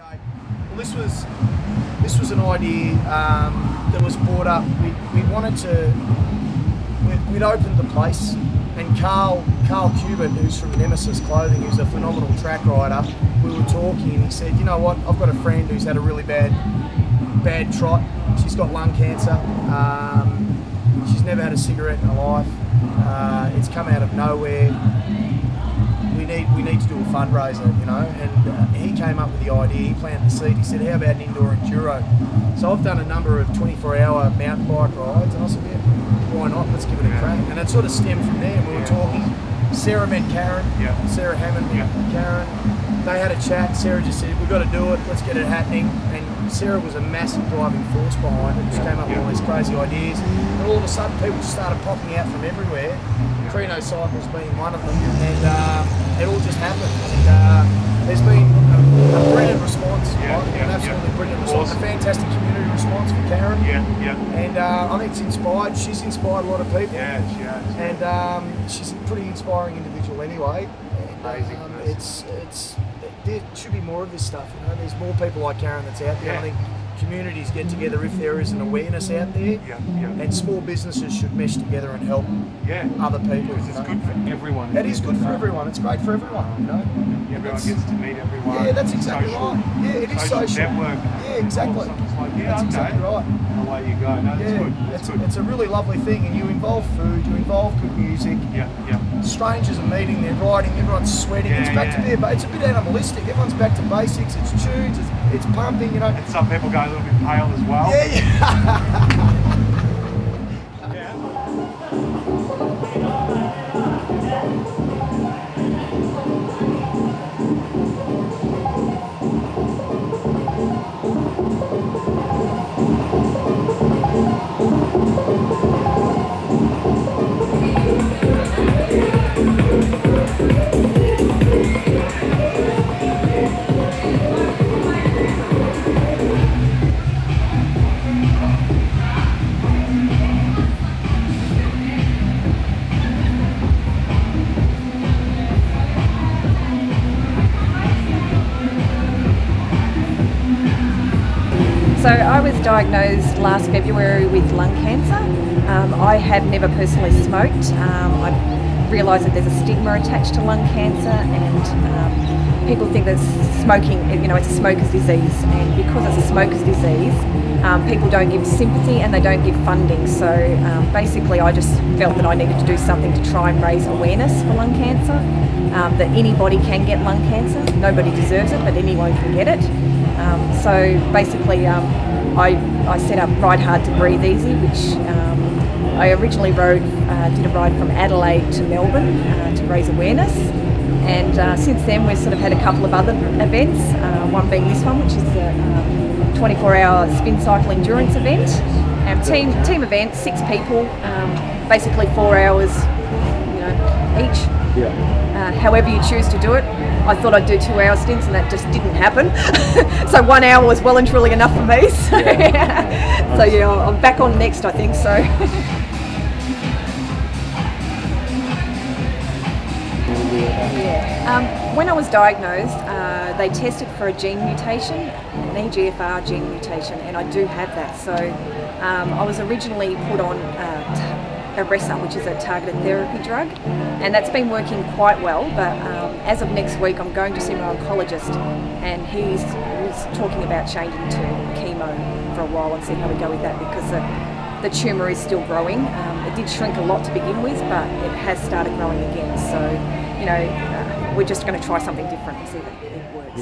great. Well, this was an idea that was brought up. We wanted to. We'd opened the place, and Carl Cubitt, who's from Nemesis Clothing, who's a phenomenal track rider, we were talking, and he said, "You know what? I've got a friend who's had a really bad trot. She's got lung cancer. She's never had a cigarette in her life. It's come out of nowhere. We need to do a fundraiser, you know." And he came up with the idea. He planted the seed. He said, "How about an indoor enduro?" So I've done a number of 24-hour mountain bike rides, and I said, "Yeah, why not? Let's give it a crack." And it sort of stemmed from there. We were talking. Sarah met Karen. Sarah Hammond met Karen. They had a chat. Sarah just said, "We've got to do it. Let's get it happening." And Sarah was a massive driving force behind it. She came up with all these crazy ideas. And all of a sudden, people just started popping out from everywhere. Crino Cycles being one of them, and it all just happened. And there's been a brilliant response, an absolutely brilliant response, a fantastic community response for Karen. And I think it's inspired. She's inspired a lot of people. And she's a pretty inspiring individual anyway. Amazing. There should be more of this stuff. You know, there's more people like Karen that's out there. I think communities get together if there is an awareness out there, and small businesses should mesh together and help other people. It's good for everyone. It is good for everyone. It's great for everyone. You know, everyone gets to meet everyone. Yeah, that's exactly right. Yeah, it is social. Network. Yeah, exactly. That's exactly right. And away you go. No, that's good. It's a really lovely thing, and you involve food, you involve good music. Strangers are meeting, they're riding, everyone's sweating. It's back to there, but it's a bit animalistic. Everyone's back to basics. It's tunes, it's pumping, you know. And some people go a little bit pale as well. So I was diagnosed last February with lung cancer. I have never personally smoked. I realised that there's a stigma attached to lung cancer, and people think that smoking, you know, it's a smoker's disease. And because it's a smoker's disease, people don't give sympathy and they don't give funding. So basically I just felt that I needed to do something to try and raise awareness for lung cancer, that anybody can get lung cancer. Nobody deserves it, but anyone can get it. So basically I set up Ride Hard to Breathe Easy, which I originally did a ride from Adelaide to Melbourne to raise awareness, and since then we've sort of had a couple of other events, one being this one, which is the 24-hour spin cycle endurance event. Team event, 6 people, basically 4 hours, you know, each. However you choose to do it. I thought I'd do 2-hour stints, and that just didn't happen. So 1 hour was well and truly enough for me. So, so yeah, I'm back on next, I think so. When I was diagnosed, they tested for a gene mutation, an EGFR gene mutation, and I do have that. So I was originally put on Aressa, which is a targeted therapy drug, and that's been working quite well, but as of next week I'm going to see my oncologist, and he's talking about changing to chemo for a while and see how we go with that, because the tumour is still growing. It did shrink a lot to begin with, but it has started growing again, so you know, we're just going to try something different and see if it works.